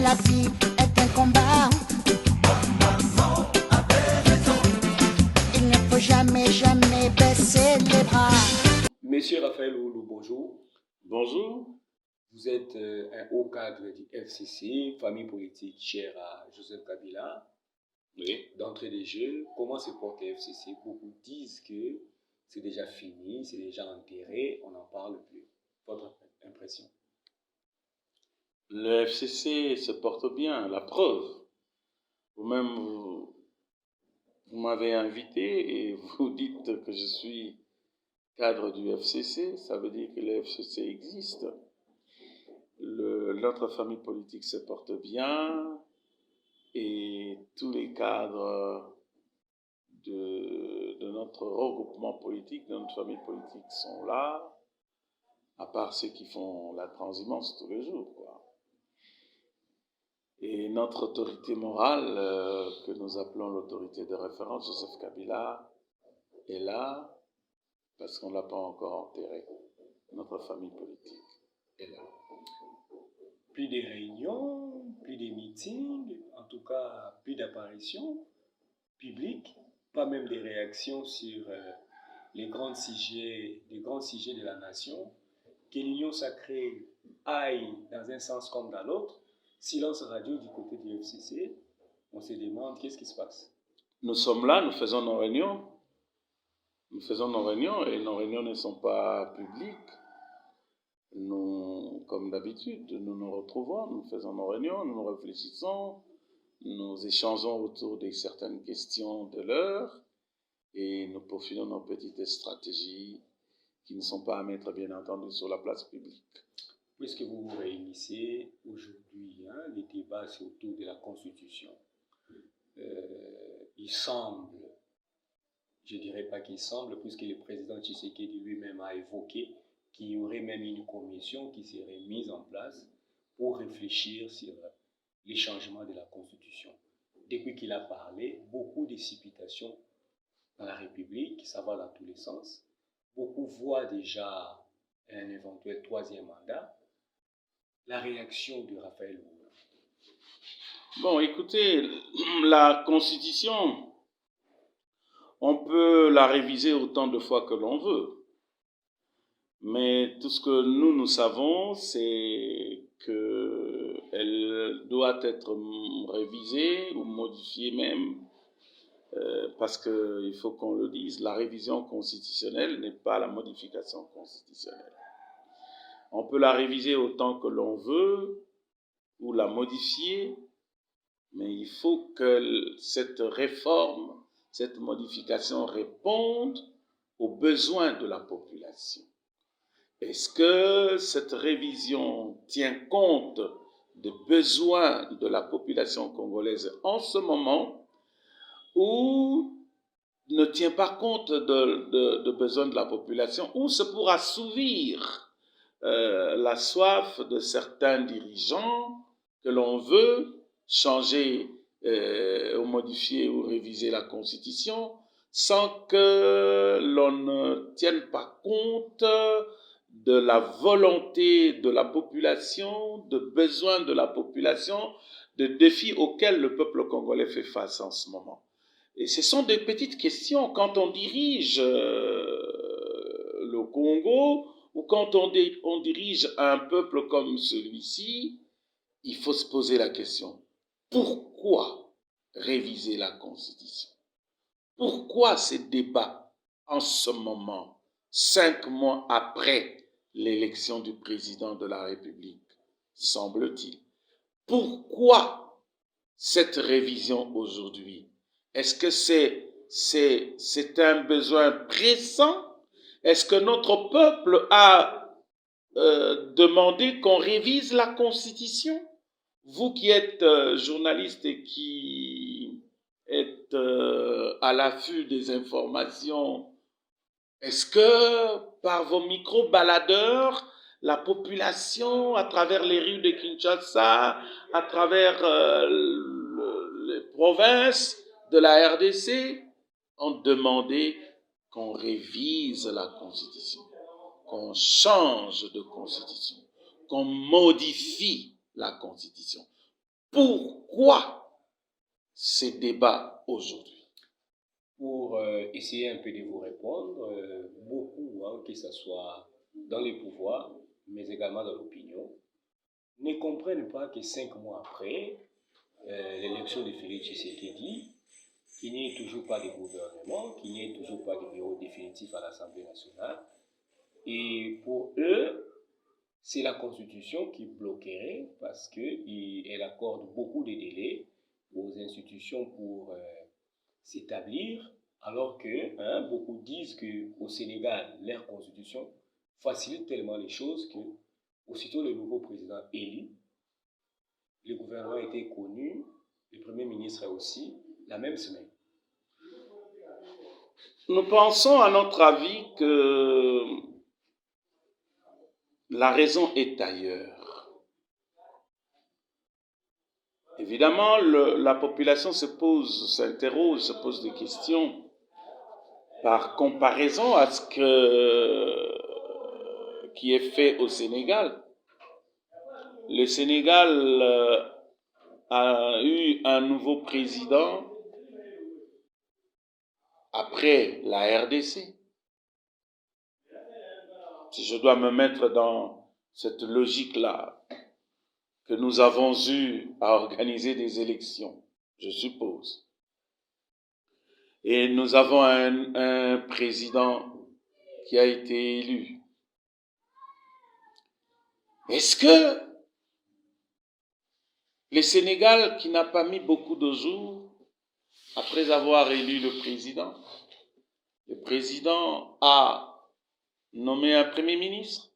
la vie est un combat. Il ne faut jamais, jamais baisser les bras. Monsieur Raphaël Oulou, bonjour. Bonjour. Vous êtes un haut cadre du FCC, famille politique chère à Joseph Kabila. Oui. D'entrée des jeux, comment se porte le FCC? Beaucoup disent que c'est déjà fini, c'est déjà enterré, on n'en parle plus. Votre impression? Le FCC se porte bien, la preuve. Vous-même, vous m'avez invité et vous dites que je suis cadre du FCC, ça veut dire que le FCC existe. Notre famille politique se porte bien et tous les cadres de notre regroupement politique, de notre famille politique sont là, à part ceux qui font la transhumance tous les jours, quoi. Et notre autorité morale, que nous appelons l'autorité de référence, Joseph Kabila, est là parce qu'on ne l'a pas encore enterré. Notre famille politique est là. Plus de réunions, plus de meetings, en tout cas plus d'apparitions publiques, pas même des réactions sur les grands sujets de la nation. Que l'union sacrée aille dans un sens comme dans l'autre. Silence radio du côté du FCC, on se demande qu'est-ce qui se passe. Nous sommes là, nous faisons nos réunions. Nous faisons nos réunions et nos réunions ne sont pas publiques. Nous, comme d'habitude, nous nous retrouvons, nous faisons nos réunions, nous réfléchissons, nous échangeons autour de certaines questions de l'heure et nous peaufinons nos petites stratégies qui ne sont pas à mettre, bien entendu, sur la place publique. Puisque vous vous réunissez aujourd'hui, les débats c'est autour de la Constitution. Il semble, je ne dirais pas qu'il semble, puisque le président Tshisekedi lui-même a évoqué qu'il y aurait même une commission qui serait mise en place pour réfléchir sur les changements de la Constitution. Depuis qu'il a parlé, beaucoup de supputations dans la République, ça va dans tous les sens. Beaucoup voient déjà un éventuel troisième mandat. La réaction de Raphaël Oulou. Bon, écoutez, la Constitution, on peut la réviser autant de fois que l'on veut. Mais tout ce que nous savons, c'est qu'elle doit être révisée ou modifiée même, parce qu'il faut qu'on le dise, la révision constitutionnelle n'est pas la modification constitutionnelle. On peut la réviser autant que l'on veut ou la modifier, mais il faut que cette réforme, cette modification réponde aux besoins de la population. Est-ce que cette révision tient compte des besoins de la population congolaise en ce moment ou ne tient pas compte de besoins de la population ou c'est pour assouvir la soif de certains dirigeants que l'on veut changer ou modifier ou réviser la Constitution sans que l'on ne tienne pas compte de la volonté de la population, de besoins de la population, de défis auxquels le peuple congolais fait face en ce moment. Et ce sont des petites questions quand on dirige le Congo ou quand on dirige un peuple comme celui-ci, il faut se poser la question, pourquoi réviser la Constitution? Pourquoi ces débats en ce moment, 5 mois après l'élection du président de la République, semble-t-il? Pourquoi cette révision aujourd'hui? Est-ce que c'est un besoin pressant? Est-ce que notre peuple a demandé qu'on révise la Constitution? Vous qui êtes journaliste et qui êtes à l'affût des informations, est-ce que par vos micro-baladeurs, la population, à travers les rues de Kinshasa, à travers les provinces de la RDC, ont demandé qu'on révise la Constitution, qu'on change de Constitution, qu'on modifie la Constitution? Pourquoi ces débats aujourd'hui? Pour essayer un peu de vous répondre, beaucoup, que ce soit dans les pouvoirs, mais également dans l'opinion, ne comprennent pas que 5 mois après l'élection de Félix Tshisekedi, qu'il n'y ait toujours pas de gouvernement, qu'il n'y ait toujours pas de bureau définitif à l'Assemblée nationale. Et pour eux, c'est la Constitution qui bloquerait parce qu'elle accorde beaucoup de délais aux institutions pour s'établir, alors que beaucoup disent qu'au Sénégal, leur Constitution facilite tellement les choses que, aussitôt le nouveau président élu, le gouvernement a été connu, le Premier ministre aussi, la même semaine. Nous pensons, à notre avis, que la raison est ailleurs. Évidemment, la population s'interroge, se pose des questions par comparaison à ce qui est fait au Sénégal. Le Sénégal a eu un nouveau président après la RDC. Si je dois me mettre dans cette logique-là, que nous avons eu à organiser des élections, je suppose. Et nous avons un président qui a été élu. Est-ce que le Sénégal, qui n'a pas mis beaucoup de jours après avoir élu le président a nommé un Premier ministre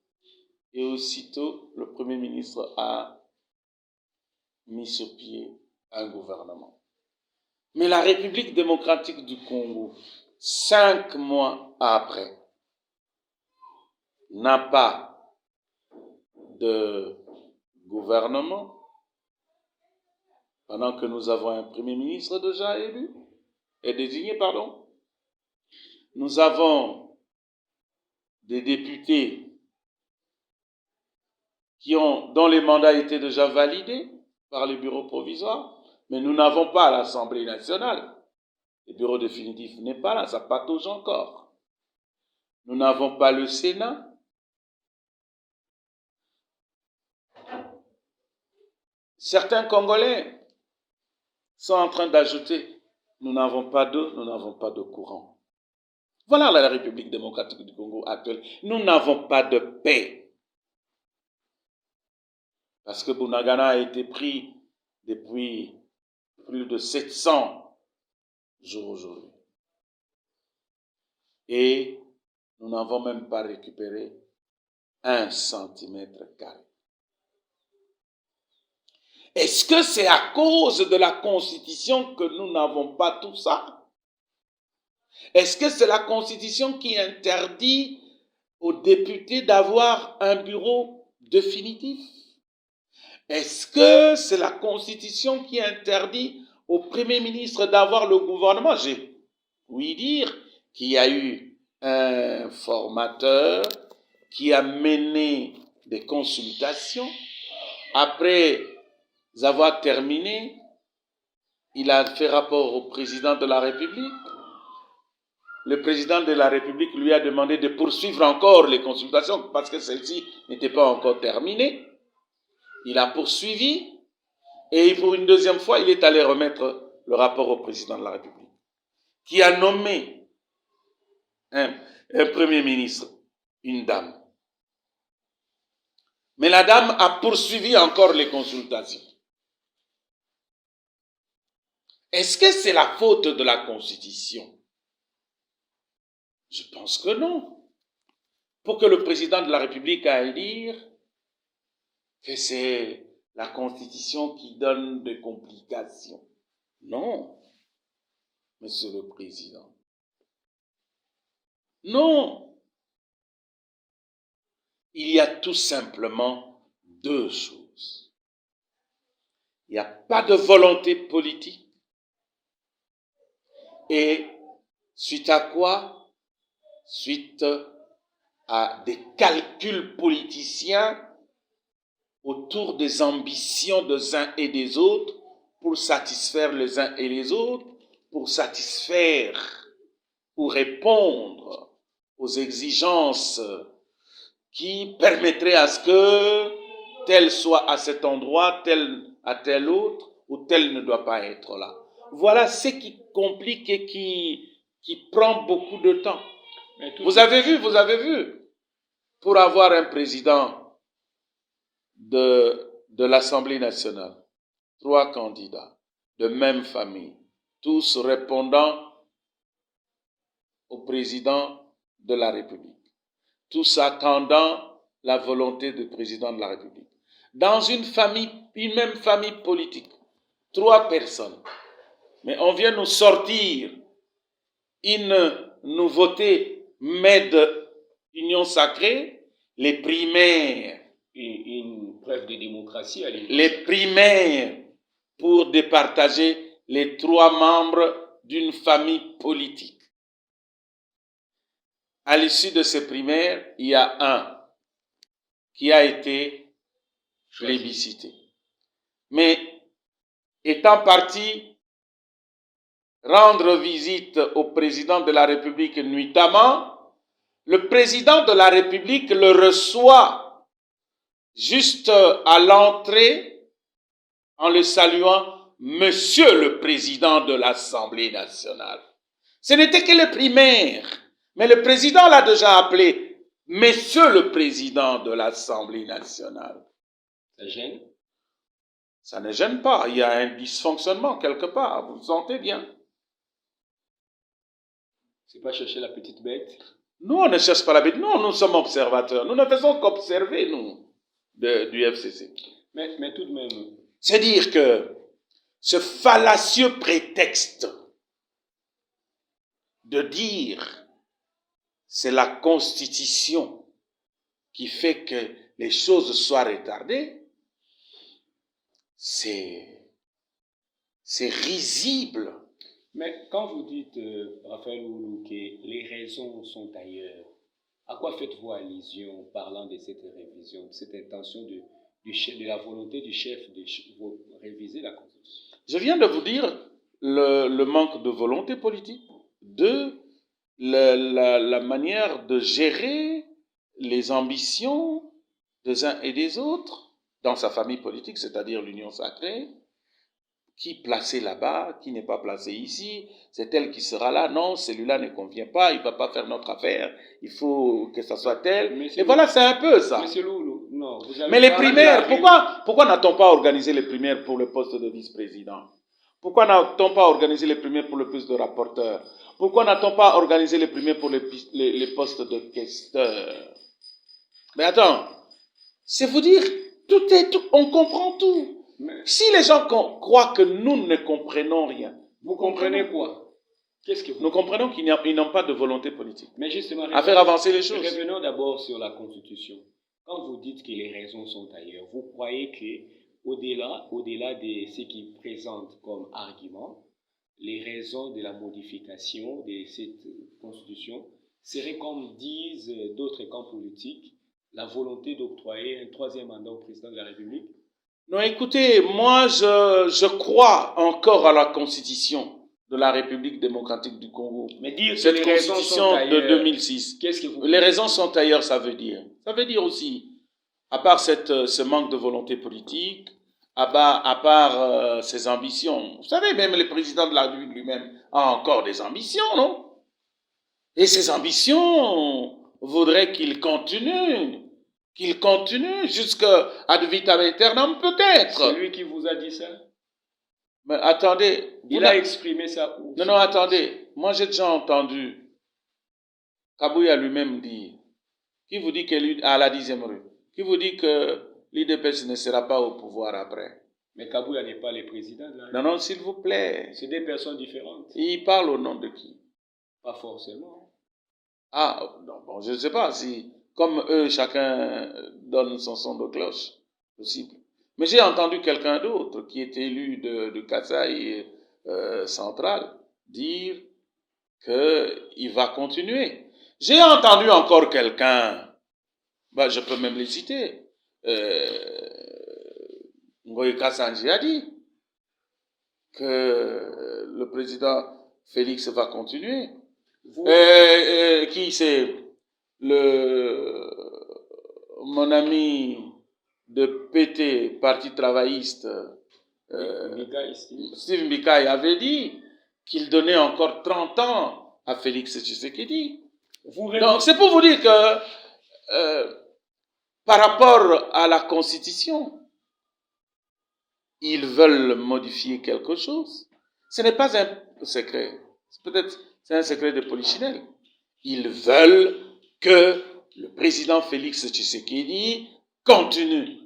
et aussitôt le Premier ministre a mis sur pied un gouvernement. Mais la République démocratique du Congo, 5 mois après, n'a pas de gouvernement, pendant que nous avons un Premier ministre déjà désigné. Nous avons des députés dont les mandats étaient déjà validés par les bureaux provisoires, mais nous n'avons pas l'Assemblée nationale. Le bureau définitif n'est pas là, ça patauge encore. Nous n'avons pas le Sénat. Certains Congolais sont en train d'ajouter, nous n'avons pas d'eau, nous n'avons pas de courant. Voilà la République démocratique du Congo actuelle. Nous n'avons pas de paix. Parce que Bunagana a été pris depuis plus de 700 jours aujourd'hui. Et nous n'avons même pas récupéré 1 centimètre carré. Est-ce que c'est à cause de la Constitution que nous n'avons pas tout ça? Est-ce que c'est la Constitution qui interdit aux députés d'avoir un bureau définitif? Est-ce que c'est la Constitution qui interdit au Premier ministre d'avoir le gouvernement? J'ai ouï dire qu'il y a eu un formateur qui a mené des consultations. Après avoir terminé, il a fait rapport au président de la République. Le président de la République lui a demandé de poursuivre encore les consultations parce que celles-ci n'étaient pas encore terminées. Il a poursuivi et pour une deuxième fois, il est allé remettre le rapport au président de la République qui a nommé un Premier ministre, une dame. Mais la dame a poursuivi encore les consultations. Est-ce que c'est la faute de la Constitution? Je pense que non. Pour que le président de la République aille dire que c'est la Constitution qui donne des complications. Non, Monsieur le Président. Non. Il y a tout simplement 2 choses. Il n'y a pas de volonté politique. Et suite à quoi? Suite à des calculs politiciens autour des ambitions des uns et des autres pour satisfaire les uns et les autres, pour satisfaire, pour répondre aux exigences qui permettraient à ce que tel soit à cet endroit, tel à tel autre, ou tel ne doit pas être là. Voilà ce qui complique et qui prend beaucoup de temps. Vous avez vu, pour avoir un président de l'Assemblée nationale, 3 candidats de même famille, tous répondant au président de la République, tous attendant la volonté du président de la République. Dans une même famille politique, 3 personnes. Mais on vient nous sortir une nouveauté MED Union Sacrée, les primaires. Une preuve de démocratie à l'époque. Les primaires pour départager les 3 membres d'une famille politique. À l'issue de ces primaires, il y a un qui a été plébiscité. Mais étant parti rendre visite au président de la République nuitamment, le président de la République le reçoit juste à l'entrée en le saluant « Monsieur le Président de l'Assemblée nationale ». Ce n'était que le primaire, mais le président l'a déjà appelé « Monsieur le Président de l'Assemblée nationale ». Ça gêne? Ça ne gêne pas, il y a un dysfonctionnement quelque part, vous le sentez bien. C'est pas chercher la petite bête? Nous, on ne cherche pas la bête, nous sommes observateurs, nous ne faisons qu'observer, nous, du FCC. Mais tout de même... C'est dire que ce fallacieux prétexte de dire c'est la Constitution qui fait que les choses soient retardées, c'est risible. Mais quand vous dites, Raphaël Oulouké, que les raisons sont ailleurs, à quoi faites-vous allusion parlant de cette révision, de cette intention de la volonté du chef de réviser la Constitution? Je viens de vous dire le manque de volonté politique, la manière de gérer les ambitions des uns et des autres dans sa famille politique, c'est-à-dire l'Union Sacrée. Qui placé là-bas, qui n'est pas placé ici, c'est elle qui sera là, non, celui-là ne convient pas, il ne va pas faire notre affaire, il faut que ça soit tel. Et voilà, c'est un peu ça. Monsieur Loulou, non, vous avez... Mais les primaires, pourquoi n'a-t-on pas organisé les primaires pour le poste de vice-président? Pourquoi n'a-t-on pas organisé les primaires pour le poste de rapporteur? Pourquoi n'a-t-on pas organisé les primaires pour les postes de questeur? Mais attends, c'est vous dire, on comprend tout. Mais si les gens croient que nous ne comprenons rien, vous comprenez quoi? Qu'est-ce que vous... Nous comprenons qu'ils n'ont pas de volonté politique. Mais justement, à faire avancer les choses. Revenons d'abord sur la Constitution. Quand vous dites que les raisons sont ailleurs, vous croyez que au-delà de ce qu'ils présentent comme argument, les raisons de la modification de cette Constitution seraient, comme disent d'autres camps politiques, la volonté d'octroyer un 3e mandat au président de la République? Non, écoutez, moi, je crois encore à la Constitution de la République démocratique du Congo. Mais dire cette que les Constitution raisons sont de ailleurs, 2006. Qu'est-ce que vous... Les raisons sont ailleurs, ça veut dire aussi, à part ce manque de volonté politique, à part ses ambitions. Vous savez, même le président de la République lui-même a encore des ambitions, non? Et ces ambitions voudraient qu'il continue jusqu'à ad vitam aeternam peut-être. C'est lui qui vous a dit ça? Mais attendez. Il a exprimé ça où? Non, attendez. Moi, j'ai déjà entendu Kabouya lui-même dire, qui vous dit qu'à la 10e rue, qui vous dit que l'IDPS ne sera pas au pouvoir après. Mais Kabouya n'est pas le président de la République. Non, s'il vous plaît. C'est des personnes différentes. Il parle au nom de qui? Pas forcément. Ah, non, bon, je ne sais pas si... Comme eux, chacun donne son son de cloche, possible. Mais j'ai entendu quelqu'un d'autre qui est élu de Kasaï central dire qu'il va continuer. J'ai entendu encore quelqu'un, je peux même les citer, Ngoï Kassanji a dit que le président Félix va continuer. Qui c'est mon ami de PT, Parti travailliste, Steve Mbika avait dit qu'il donnait encore 30 ans à Félix Tshisekedi. Donc c'est pour vous dire que par rapport à la Constitution, ils veulent modifier quelque chose. Ce n'est pas un secret. Peut-être c'est un secret de polichinelle. Ils veulent que le président Félix Tshisekedi continue.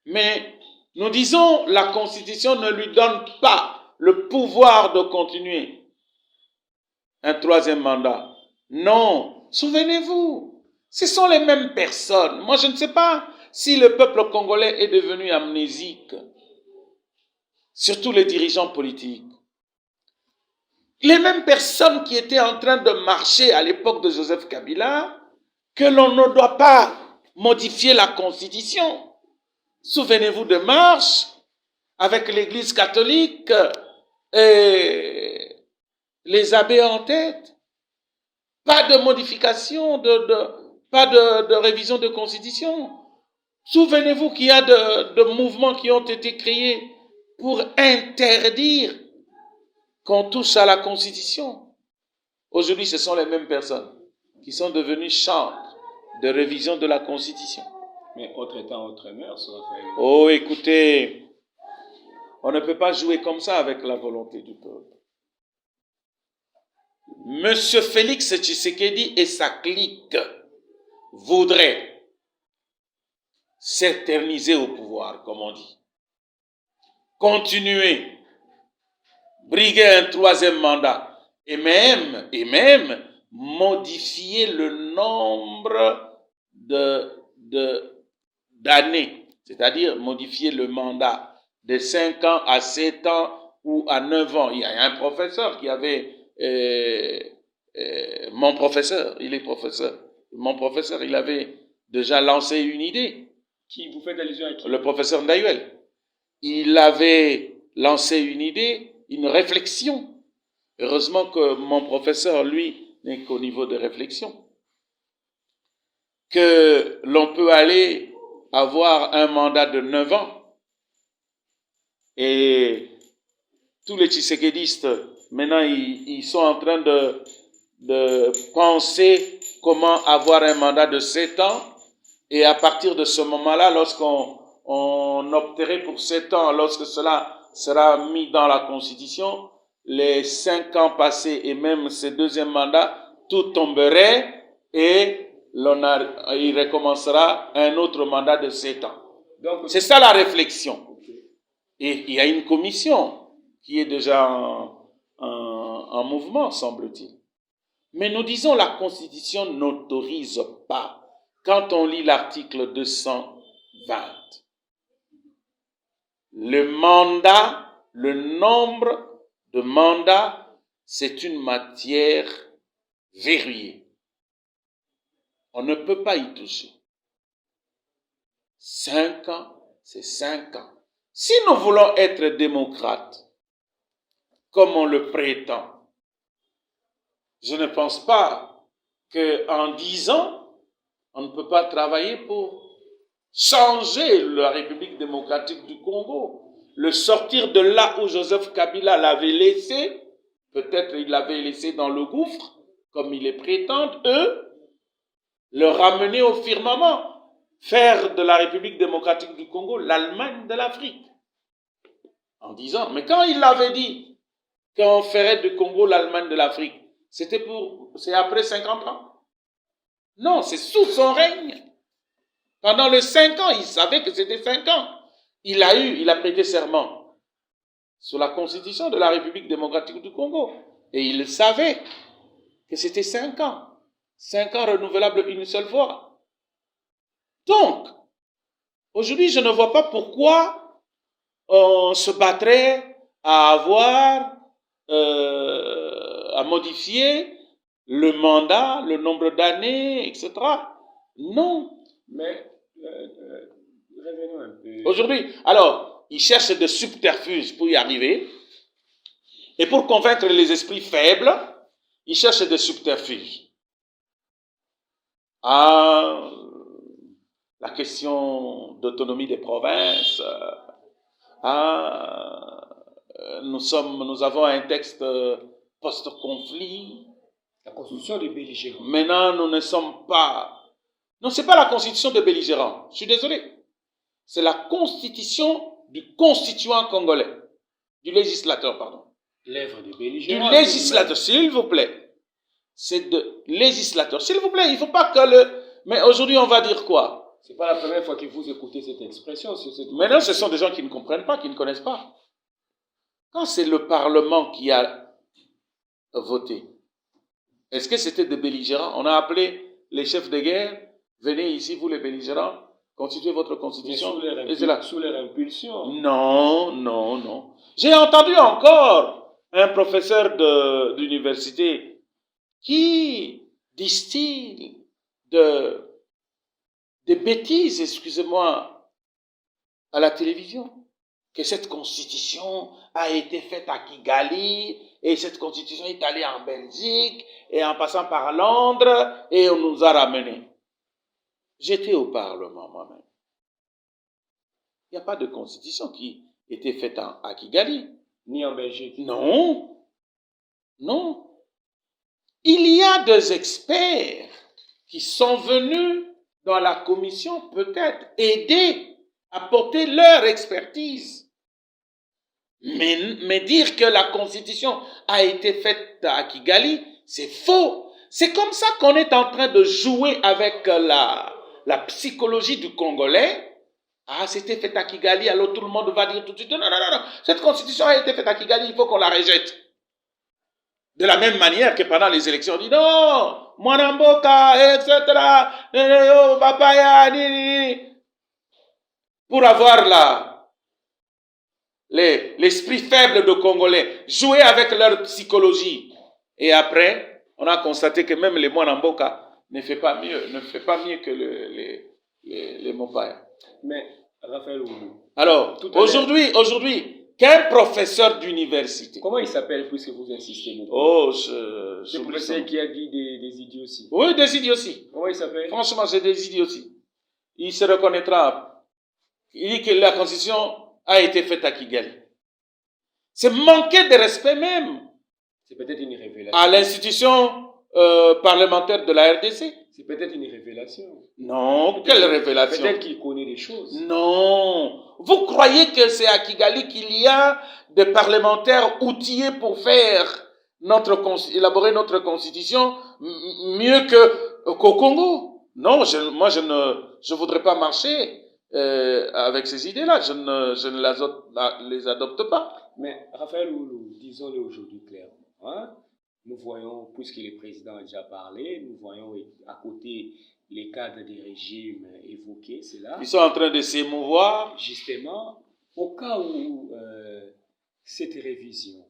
Mais nous disons, la Constitution ne lui donne pas le pouvoir de continuer un troisième mandat. Non, souvenez-vous, ce sont les mêmes personnes. Moi, je ne sais pas si le peuple congolais est devenu amnésique, surtout les dirigeants politiques. Les mêmes personnes qui étaient en train de marcher à l'époque de Joseph Kabila, que l'on ne doit pas modifier la Constitution. Souvenez-vous de marches avec l'Église catholique et les abbés en tête. Pas de modification, pas de révision de Constitution. Souvenez-vous qu'il y a de mouvements qui ont été créés pour interdire qu'on touche à la Constitution. Aujourd'hui, ce sont les mêmes personnes qui sont devenues chantres de révision de la Constitution. Mais autre temps, autre mœurs. Oh, écoutez, on ne peut pas jouer comme ça avec la volonté du peuple. Monsieur Félix Tshisekedi et sa clique voudraient s'éterniser au pouvoir, comme on dit. Continuer, briguer un troisième mandat et même modifier le nombre d'années, c'est-à-dire modifier le mandat de 5 ans à 7 ans ou à 9 ans. Il y a un professeur qui avait... mon professeur, il est professeur. Mon professeur, il avait déjà lancé une idée. Qui vous fait allusion à qui? Le professeur Ndayuel. Il avait lancé une idée, une réflexion. Heureusement que mon professeur, lui, n'est qu'au niveau de réflexion. Que l'on peut aller avoir un mandat de 9 ans et tous les tshisekédistes, maintenant, ils sont en train de penser comment avoir un mandat de 7 ans. Et à partir de ce moment-là, lorsqu'on opterait pour 7 ans, lorsque cela sera mis dans la Constitution, les 5 ans passés et même ce deuxième mandat, tout tomberait et il recommencera un autre mandat de 7 ans. Donc, c'est ça la réflexion. Okay. Et il y a une commission qui est déjà en mouvement, semble-t-il. Mais nous disons la Constitution n'autorise pas. Quand on lit l'article 220, le nombre de mandats, c'est une matière verrouillée. On ne peut pas y toucher. 5 ans, c'est 5 ans. Si nous voulons être démocrates, comme on le prétend, je ne pense pas qu'en 10 ans, on ne peut pas travailler pour changer la République démocratique du Congo, le sortir de là où Joseph Kabila l'avait laissé, peut-être il l'avait laissé dans le gouffre, comme ils le prétendent, eux, le ramener au firmament, faire de la République démocratique du Congo l'Allemagne de l'Afrique. En 10 ans. Mais quand il l'avait dit qu'on ferait du Congo l'Allemagne de l'Afrique, c'est après 50 ans. Non, c'est sous son règne. Pendant les 5 ans, il savait que c'était 5 ans. Il a prêté serment sur la constitution de la République démocratique du Congo. Et il savait que c'était 5 ans. 5 ans renouvelables une seule fois. Donc, aujourd'hui, je ne vois pas pourquoi on se battrait à à modifier le mandat, le nombre d'années, etc. Non. Mais revenons un peu. Aujourd'hui, alors, ils cherchent des subterfuges pour y arriver. Et pour convaincre les esprits faibles, ils cherchent des subterfuges. Ah, la question d'autonomie des provinces. Nous avons un texte post-conflit. La constitution des belligérants. Maintenant, nous ne sommes pas... Non, ce n'est pas la constitution des belligérants. Je suis désolé. C'est la constitution du constituant congolais. Du législateur, pardon. L'œuvre des Du belligérants. législateur, s'il vous plaît. C'est de législateur. S'il vous plaît, il ne faut pas que le... Mais aujourd'hui, on va dire quoi? Ce n'est pas la première fois que vous écoutez cette expression. Maintenant, ce sont des gens qui ne comprennent pas, qui ne connaissent pas. Quand c'est le Parlement qui a voté, est-ce que c'était des belligérants? On a appelé les chefs de guerre, venez ici, vous les belligérants, constituez votre constitution. Sous leur impulsion. Non, non, non. J'ai entendu encore un professeur d'université qui distille des bêtises, excusez-moi, à la télévision. Que cette constitution a été faite à Kigali, et cette constitution est allée en Belgique, et en passant par Londres, et on nous a ramenés. J'étais au Parlement moi-même. Il n'y a pas de constitution qui était faite à Kigali. Ni en Belgique. Non. Non. Il y a des experts qui sont venus dans la commission peut-être aider, apporter leur expertise. Mais dire que la constitution a été faite à Kigali, c'est faux. C'est comme ça qu'on est en train de jouer avec la psychologie du Congolais. Ah, c'était fait à Kigali, alors tout le monde va dire tout de suite, non, non, non, non, cette constitution a été faite à Kigali, il faut qu'on la rejette. De la même manière que pendant les élections, on dit non, Mwanamboka, etc., pour avoir l'esprit faible de Congolais, jouer avec leur psychologie. Et après, on a constaté que même les Mwanamboka ne fait pas mieux que les Mopaya. Mais, Raphaël Oulou. Alors, aujourd'hui, qu'un professeur d'université. Comment il s'appelle puisque vous insistez beaucoup? Oh, c'est le professeur qui a dit des idioties. Oui, des idioties. Comment il s'appelle? Franchement, c'est des idioties. Il se reconnaîtra. Il dit que la constitution a été faite à Kigali. C'est manquer de respect même. C'est peut-être une révélation. À l'institution parlementaire de la RDC. C'est peut-être une révélation. Non, quelle révélation? Peut-être qu'il connaît des choses. Non. Vous croyez que c'est à Kigali qu'il y a des parlementaires outillés pour élaborer notre constitution mieux qu'au Congo? Non, moi je ne voudrais pas marcher avec ces idées-là. Je ne les adopte pas. Mais Raphaël Oulou, disons-le aujourd'hui clairement, hein? Nous voyons, puisque le président a déjà parlé, nous voyons à côté les cadres des régimes évoqués, c'est là. Ils sont en train de s'émouvoir. Justement, au cas où cette révision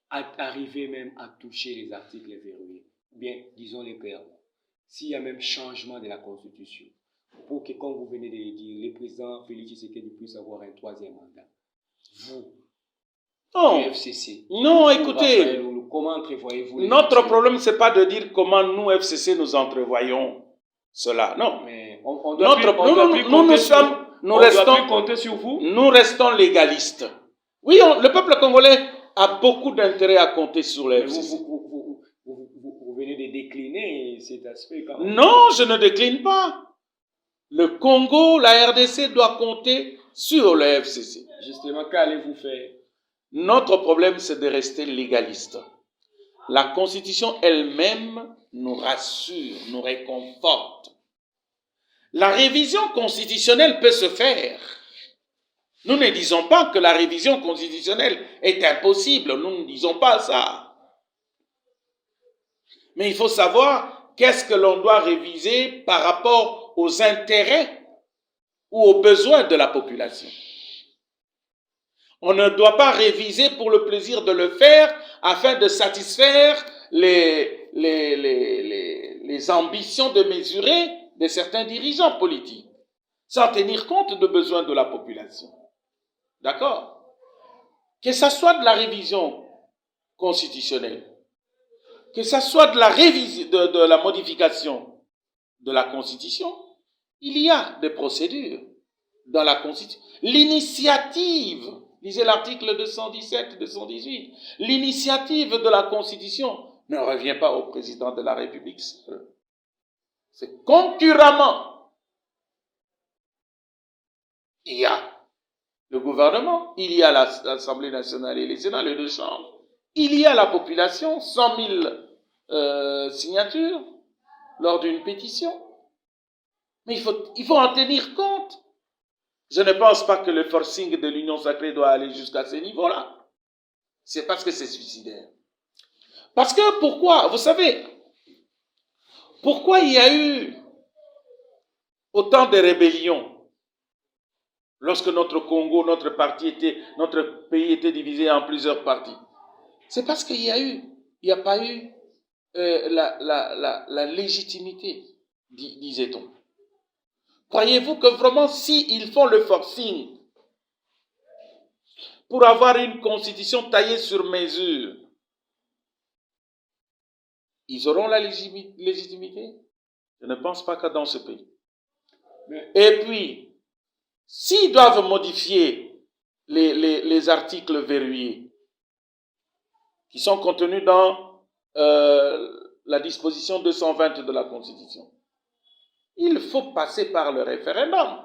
arrivait même à toucher les articles verrouillés, bien, disons les perles, s'il y a même changement de la Constitution, pour que, comme vous venez de le dire, le président Félix Tshisekedi puisse avoir un troisième mandat, vous, Non, FCC, non, écoutez, comment entrevoyez-vous notre problème, c'est pas de dire comment nous, FCC, nous entrevoyons cela. Non. Mais on doit plus compter sur vous. Nous restons légalistes. Oui, le peuple congolais a beaucoup d'intérêt à compter sur le FCC. Vous venez de décliner cet aspect quand même. Non, je ne décline pas. Le Congo, la RDC doit compter sur le FCC. Justement, qu'allez-vous faire? Notre problème, c'est de rester légaliste. La Constitution elle-même nous rassure, nous réconforte. La révision constitutionnelle peut se faire. Nous ne disons pas que la révision constitutionnelle est impossible. Nous ne disons pas ça. Mais il faut savoir qu'est-ce que l'on doit réviser par rapport aux intérêts ou aux besoins de la population. On ne doit pas réviser pour le plaisir de le faire afin de satisfaire les ambitions démesurées de certains dirigeants politiques, sans tenir compte des besoins de la population. D'accord? Que ça soit de la révision constitutionnelle, que ça soit de la révision, de la modification de la Constitution, il y a des procédures dans la Constitution. L'initiative, lisez l'article 217, 218, l'initiative de la Constitution ne revient pas au président de la République seul. C'est concurremment. Il y a le gouvernement, il y a l'Assemblée nationale et les Sénats, les deux chambres, il y a la population, 100 000 signatures lors d'une pétition. Mais il faut en tenir compte. Je ne pense pas que le forcing de l'union sacrée doit aller jusqu'à ce niveau-là. C'est parce que c'est suicidaire. Parce que pourquoi? Vous savez, pourquoi il y a eu autant de rébellions lorsque notre Congo, notre pays était divisé en plusieurs parties? C'est parce qu'il n'y a pas eu la légitimité, disait-on. Croyez-vous que vraiment, s'ils font le forcing pour avoir une constitution taillée sur mesure, ils auront la légitimité? Je ne pense pas que dans ce pays. Et puis, s'ils doivent modifier les articles verrouillés qui sont contenus dans la disposition 220 de la Constitution, il faut passer par le référendum.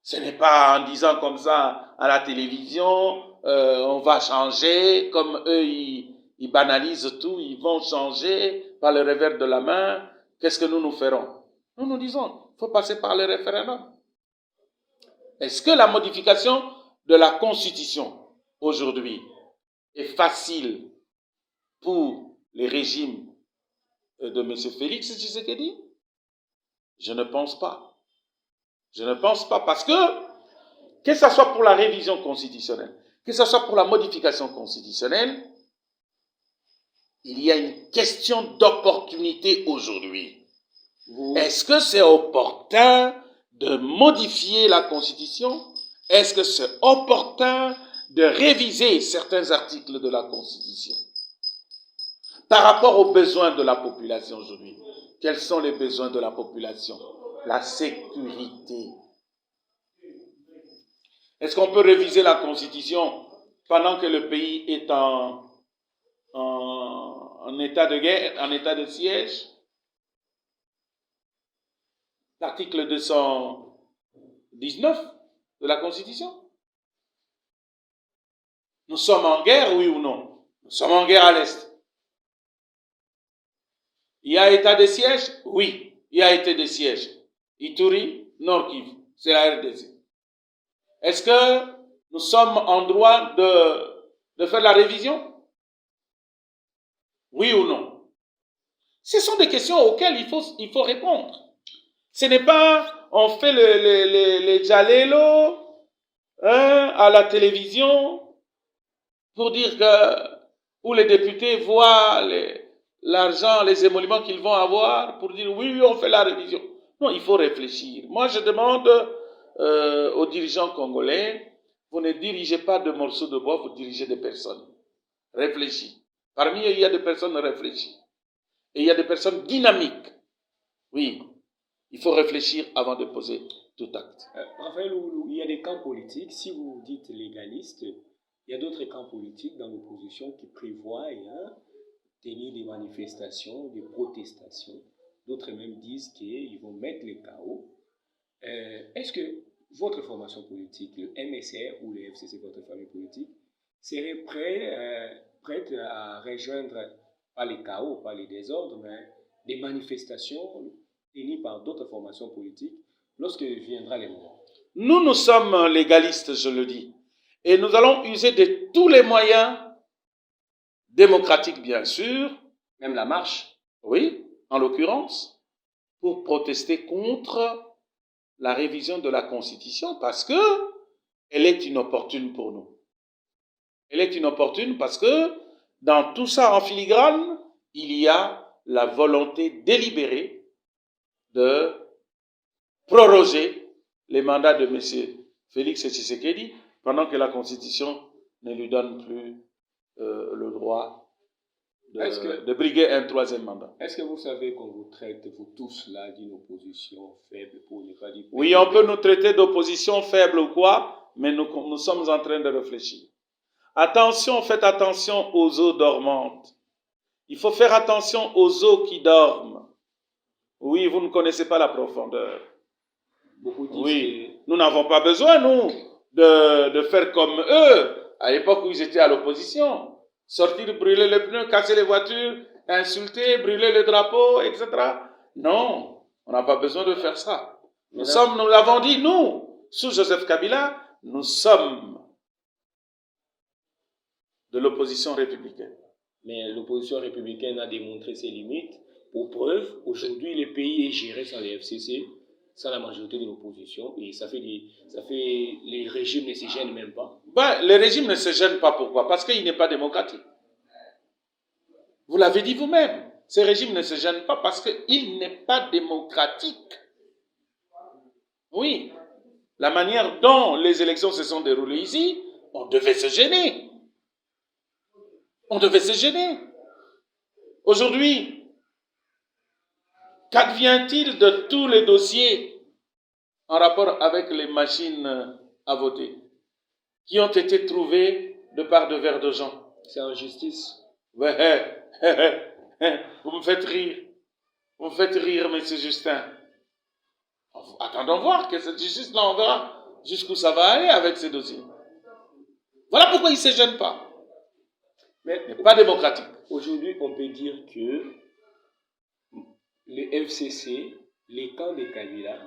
Ce n'est pas en disant comme ça à la télévision, on va changer, comme eux, ils banalisent tout, ils vont changer par le revers de la main. Qu'est-ce que nous ferons? Nous disons, il faut passer par le référendum. Est-ce que la modification de la Constitution aujourd'hui est facile pour les régimes de M. Félix Tshisekedi? Je ne pense pas. Je ne pense pas parce que ce soit pour la révision constitutionnelle, que ce soit pour la modification constitutionnelle, il y a une question d'opportunité aujourd'hui. Est-ce que c'est opportun de modifier la Constitution? Est-ce que c'est opportun de réviser certains articles de la Constitution par rapport aux besoins de la population aujourd'hui? Quels sont les besoins de la population? La sécurité. Est-ce qu'on peut réviser la Constitution pendant que le pays est en état de guerre, en état de siège? L'article 219 de la Constitution. Nous sommes en guerre, oui ou non? Nous sommes en guerre à l'Est. Il y a état de siège? Oui, il y a état de siège. Ituri, Nord Kivu, c'est la RDC. Est-ce que nous sommes en droit de faire la révision? Oui ou non? Ce sont des questions auxquelles il faut répondre. Ce n'est pas, on fait les jalelo à la télévision pour dire que, où les députés voient l'argent, les émoluments qu'ils vont avoir pour dire oui, on fait la révision. Non, il faut réfléchir. Moi, je demande aux dirigeants congolais, vous ne dirigez pas de morceaux de bois, vous dirigez des personnes. Réfléchis. Parmi eux, il y a des personnes réfléchies. Et il y a des personnes dynamiques. Oui, il faut réfléchir avant de poser tout acte. Raphaël, il y a des camps politiques. Si vous dites légaliste, il y a d'autres camps politiques dans l'opposition qui prévoient tenir des manifestations, des protestations. D'autres même disent qu'ils vont mettre le chaos. Est-ce que votre formation politique, le MSR ou le FCC, votre famille politique, serait prête à rejoindre, pas les chaos, pas les désordres, mais des manifestations tenues par d'autres formations politiques lorsque viendra le moment? Nous sommes légalistes, je le dis. Et nous allons user de tous les moyens démocratiques, bien sûr. Même la marche? Oui, en l'occurrence, pour protester contre la révision de la Constitution parce que elle est inopportune pour nous. Elle est inopportune parce que dans tout ça en filigrane, il y a la volonté délibérée de proroger les mandats de M. Félix Tshisekedi pendant que la Constitution ne lui donne plus le droit de briguer un troisième mandat. Est-ce que vous savez qu'on vous traite, vous tous là, d'une opposition faible, pour ne pas dire... Oui, on peut nous traiter d'opposition faible ou quoi, mais nous sommes en train de réfléchir. Attention, faites attention aux eaux dormantes. Il faut faire attention aux eaux qui dorment. Oui, vous ne connaissez pas la profondeur. Beaucoup disent Oui, nous n'avons pas besoin, nous, de faire comme eux, à l'époque où ils étaient à l'opposition. Sortir, brûler les pneus, casser les voitures, insulter, brûler les drapeaux, etc. Non, on n'a pas besoin de faire ça. Nous l'avons dit, nous, sous Joseph Kabila, nous sommes de l'opposition républicaine. Mais l'opposition républicaine a démontré ses limites. Pour preuve, aujourd'hui, le pays est géré sans les FCC, sans la majorité de l'opposition, et les régimes ne se gênent même pas. Le régime ne se gêne pas, pourquoi? Parce qu'il n'est pas démocratique. Vous l'avez dit vous-même, ce régime ne se gêne pas parce qu'il n'est pas démocratique. Oui, la manière dont les élections se sont déroulées ici, on devait se gêner. On devait se gêner. Aujourd'hui, qu'advient-il de tous les dossiers en rapport avec les machines à voter qui ont été trouvés de part de vers de gens? C'est en justice. Ouais, vous me faites rire. Vous me faites rire, M. Justin. Attendons voir que cette justice-là, on verra jusqu'où ça va aller avec ces dossiers. Voilà pourquoi il ne se gêne pas. Mais pas démocratique. Aujourd'hui, on peut dire que le FCC, les camps de Kabila,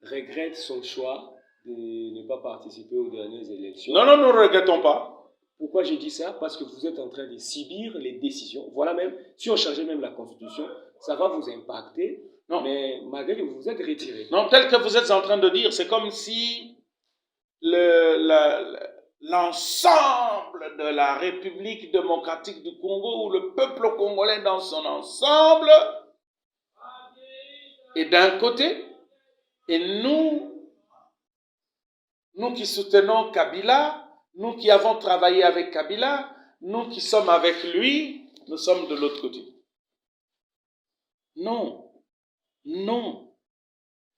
regrettent son choix de ne pas participer aux dernières élections. Non, nous ne regrettons pas. Pourquoi je dis ça? Parce que vous êtes en train de subir les décisions. Voilà, même, si on changeait même la Constitution, ça va vous impacter. Non. Mais malgré que vous vous êtes retiré. Non, tel que vous êtes en train de dire, c'est comme si l'ensemble de la République démocratique du Congo, ou le peuple congolais dans son ensemble, est d'un côté, et nous qui soutenons Kabila, nous qui avons travaillé avec Kabila, nous qui sommes avec lui, nous sommes de l'autre côté. Non. Non.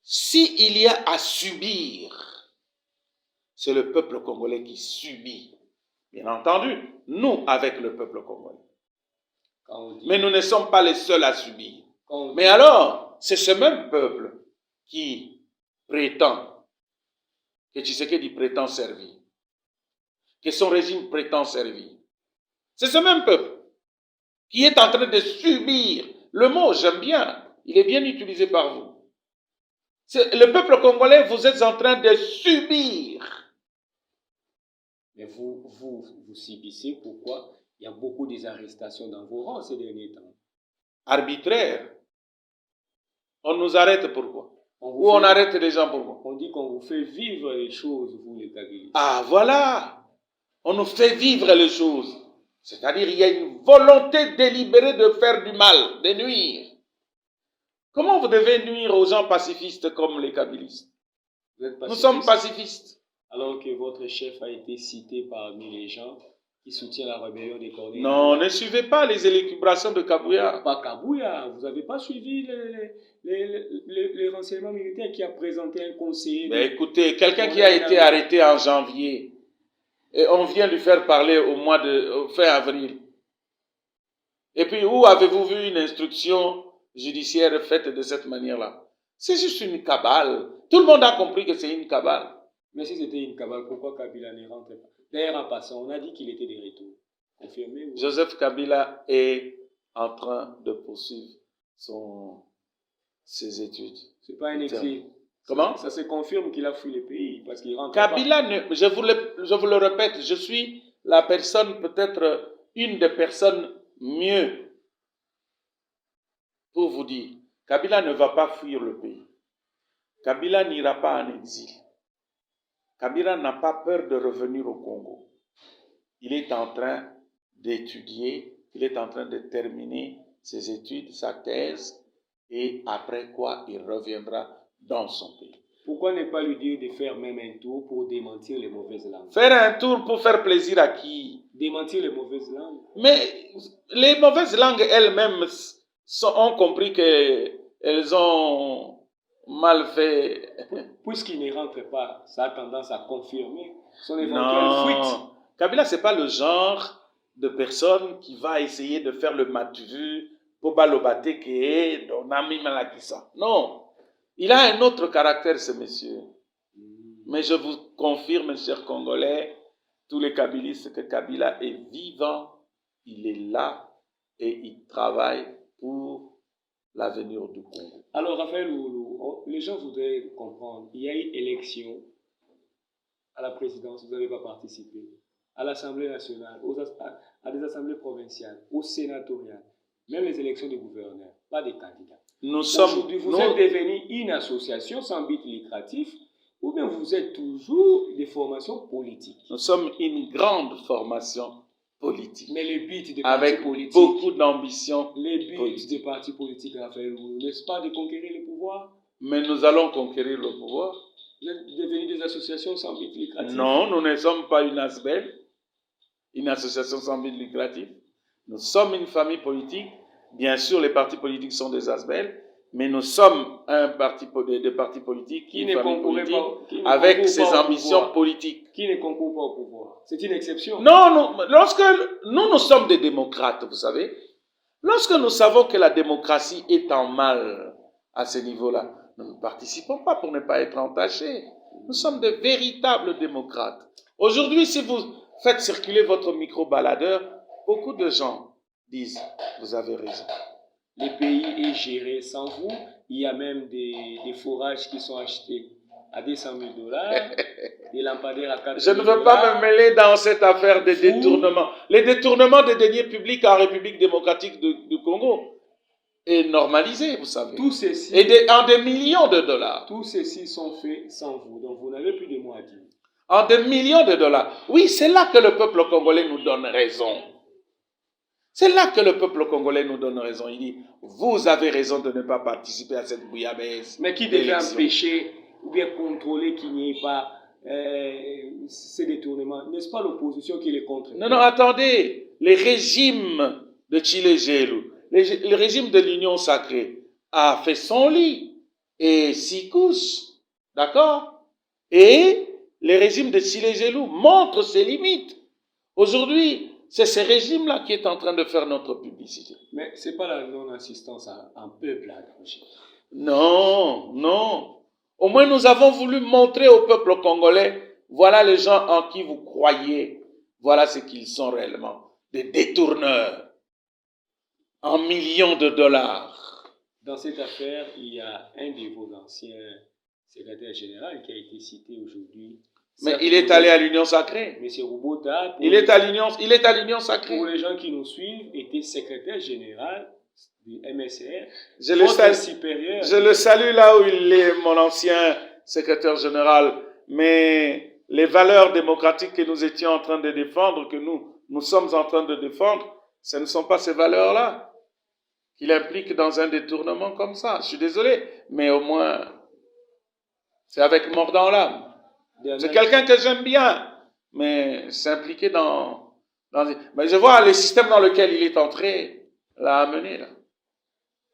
S'il y a à subir, c'est le peuple congolais qui subit. Bien entendu, nous avec le peuple congolais. Mais nous ne sommes pas les seuls à subir. Mais alors, c'est ce même peuple qui prétend, que Tshisekedi prétend servir, que son régime prétend servir. C'est ce même peuple qui est en train de subir. Le mot, j'aime bien, il est bien utilisé par vous. Le peuple congolais, vous êtes en train de subir. Mais vous subissez, pourquoi? Il y a beaucoup d'arrestations dans vos rangs ces derniers temps. Arbitraire. On nous arrête pourquoi? On arrête les gens pourquoi? On dit qu'on vous fait vivre les choses, vous les Kabylistes. Ah voilà. On nous fait vivre les choses. C'est-à-dire il y a une volonté délibérée de faire du mal, de nuire. Comment vous devez nuire aux gens pacifistes comme les Kabylistes? Nous sommes pacifistes. Alors que votre chef a été cité parmi les gens qui soutiennent la rébellion des Cornets. Non, ne suivez pas les élucubrations de Kabouya. Pas Kabouya, vous n'avez pas suivi les renseignements militaires qui a présenté un conseiller. Mais écoutez, quelqu'un qui a été arrêté en janvier, et on vient lui faire parler au fin avril. Et puis, où avez-vous vu une instruction judiciaire faite de cette manière-là? C'est juste une cabale. Tout le monde a compris que c'est une cabale. Mais si c'était une cabale, pourquoi Kabila ne rentrait pas? D'ailleurs, en passant, on a dit qu'il était de retour. Confirmé ou... Joseph Kabila est en train de poursuivre ses études. C'est pas un exil. Comment? Ça se confirme qu'il a fui le pays parce qu'il rentre Kabila, je vous le répète, je suis la personne, peut-être une des personnes mieux pour vous dire. Kabila ne va pas fuir le pays. Kabila n'ira pas en exil. Kabila n'a pas peur de revenir au Congo. Il est en train d'étudier, il est en train de terminer ses études, sa thèse, et après quoi il reviendra dans son pays. Pourquoi ne pas lui dire de faire même un tour pour démentir les mauvaises langues? Faire un tour pour faire plaisir à qui? Démentir les mauvaises langues. Mais les mauvaises langues elles-mêmes ont compris qu'elles ont mal fait. Puisqu'il ne rentre pas, ça a tendance à confirmer son éventuelle fuite. Non, Kabila, c'est pas le genre de personne qui va essayer de faire le matu pour balobate que Donami Malakisa. Non, il a un autre caractère, ce monsieur. Mais je vous confirme, chers Congolais, tous les Kabilistes, que Kabila est vivant, il est là et il travaille pour l'avenir du Congo. Alors, Raphaël Loulou, les gens voudraient comprendre. Il y a eu élection à la présidence, vous n'avez pas participé. À l'Assemblée nationale, à des assemblées provinciales, au sénatorial, même les élections des gouverneurs, pas des candidats. Aujourd'hui, vous êtes devenu une association sans but lucratif, ou bien vous êtes toujours des formations politiques. Nous sommes une grande formation politique. Mais le but des partis politiques, avec beaucoup d'ambition. Le but des partis politiques, Raphaël Loulou, n'est-ce pas de conquérir le pouvoir? Mais nous allons conquérir le pouvoir. Vous êtes devenus des associations sans but lucratif? Non, nous ne sommes pas une ASBEL, une association sans but lucratif. Nous sommes une famille politique. Bien sûr, les partis politiques sont des ASBEL, mais nous sommes un parti, des partis politiques, qui ne concourent pas, avec ses ambitions politiques. Qui ne concourt pas au pouvoir. C'est une exception. Non, lorsque nous sommes des démocrates, vous savez, lorsque nous savons que la démocratie est en mal à ce niveau-là, nous ne participons pas pour ne pas être entachés. Nous sommes de véritables démocrates. Aujourd'hui, si vous faites circuler votre micro-baladeur, beaucoup de gens disent, vous avez raison. Le pays est géré sans vous. Il y a même des forages qui sont achetés à 200 000 $, des lampadaires à 4 000 $. Je ne veux pas me mêler dans cette affaire de détournement. Les détournements des deniers publics en République démocratique du Congo est normalisé, vous savez. Tout ceci, en des millions de dollars. Tout ceci sont faits sans vous. Donc vous n'avez plus de mots à dire. En des millions de dollars. Oui, c'est là que le peuple congolais nous donne raison. C'est là que le peuple congolais nous donne raison. Il dit, vous avez raison de ne pas participer à cette bouillabaisse. Mais qui devait empêcher ou bien contrôler qu'il n'y ait pas ces détournements? N'est-ce pas l'opposition qui les contre? Non, attendez. Les régimes de Tshilé-Gelou, le régime de l'Union sacrée a fait son lit et 6 couches. D'accord? Et le régime de Tshilé-Gelou montre ses limites. Aujourd'hui, c'est ce régime-là qui est en train de faire notre publicité. Mais ce n'est pas la non-assistance à un peuple à danger. Non. Au moins, nous avons voulu montrer au peuple congolais, voilà les gens en qui vous croyez, voilà ce qu'ils sont réellement, des détourneurs en millions de dollars. Dans cette affaire, il y a un de vos anciens secrétaires généraux qui a été cité aujourd'hui. Mais il est allé à l'Union sacrée. M. Roubota, il est à l'Union sacrée. Pour les gens qui nous suivent, était secrétaire général du MSR. Je le salue là où il est, mon ancien secrétaire général. Mais les valeurs démocratiques que nous étions en train de défendre, que nous sommes en train de défendre, ce ne sont pas ces valeurs-là qu'il implique dans un détournement comme ça. Je suis désolé, mais au moins, c'est avec mort dans l'âme. C'est quelqu'un que j'aime bien, mais s'impliquer mais je vois le système dans lequel il est entré l'a amené là.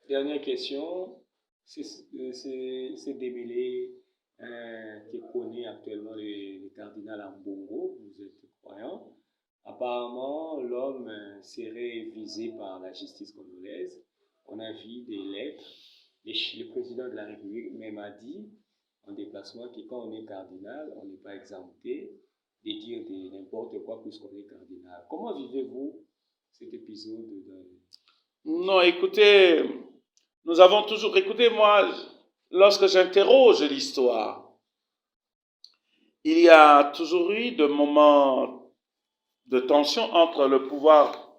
Dernière question, c'est Dembélé qui connaît actuellement le cardinal Ambongo, vous êtes croyant. Apparemment, l'homme serait visé par la justice congolaise. On a vu des lettres. Le président de la République même a dit en déplacement que quand on est cardinal, on n'est pas exempté de dire n'importe quoi puisqu'on est cardinal. Comment vivez-vous cet épisode Non, écoutez, nous avons toujours... Écoutez, moi, lorsque j'interroge l'histoire, il y a toujours eu des moments de tension entre le pouvoir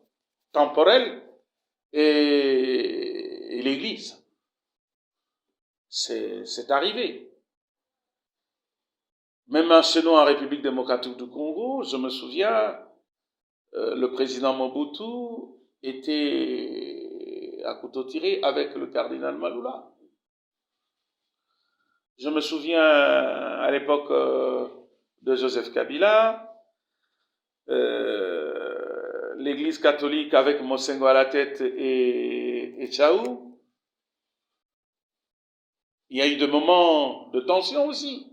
temporel et l'Église. C'est arrivé. Même chez nous en République démocratique du Congo, je me souviens, le président Mobutu était à couteau tiré avec le cardinal Malula. Je me souviens à l'époque de Joseph Kabila, l'Église catholique avec Mosengo à la tête et Tchaou. Il y a eu des moments de tension aussi.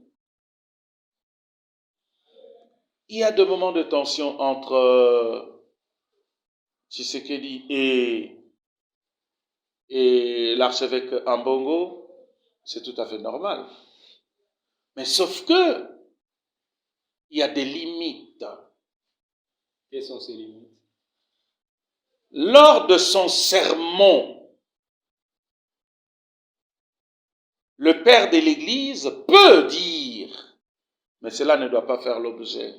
Il y a des moments de tension entre Tshisekedi et l'archevêque Ambongo. C'est tout à fait normal. Mais sauf que il y a des limites. Quelles sont ces limites? Lors de son sermon, le père de l'Église peut dire, mais cela ne doit pas faire l'objet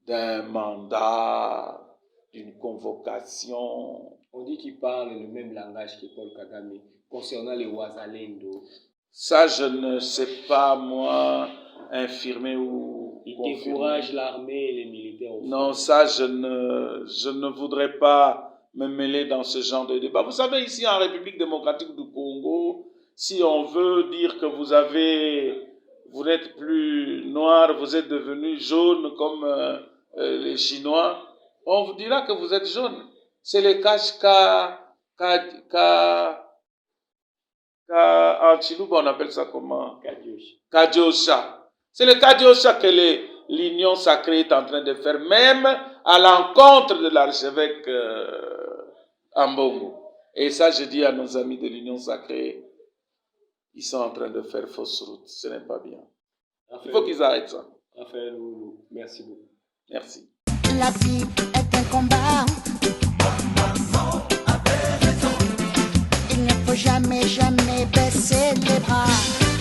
d'un mandat, d'une convocation. On dit qu'il parle le même langage que Paul Kagame concernant les Wazalendo. Ça, je ne sais pas, moi, infirmer ou Il confirmer. décourage l'armée et les militaires. Non, ça, je ne voudrais pas me mêler dans ce genre de débat. Vous savez, ici, en République démocratique du Congo, si on veut dire que vous n'êtes plus noir, vous êtes devenu jaune comme les Chinois, on vous dira que vous êtes jaune. C'est le en Chilouba, on appelle ça comment? Kadiosha. C'est le Kadiosha que l'Union sacrée est en train de faire, même à l'encontre de l'archevêque Ambongo. Et ça, je dis à nos amis de l'Union sacrée, ils sont en train de faire fausse route. Ce n'est pas bien. Il faut qu'ils arrêtent ça. Raphaël Oulou, merci beaucoup. Merci. La vie est un combat. Il ne faut jamais, jamais baisser les bras.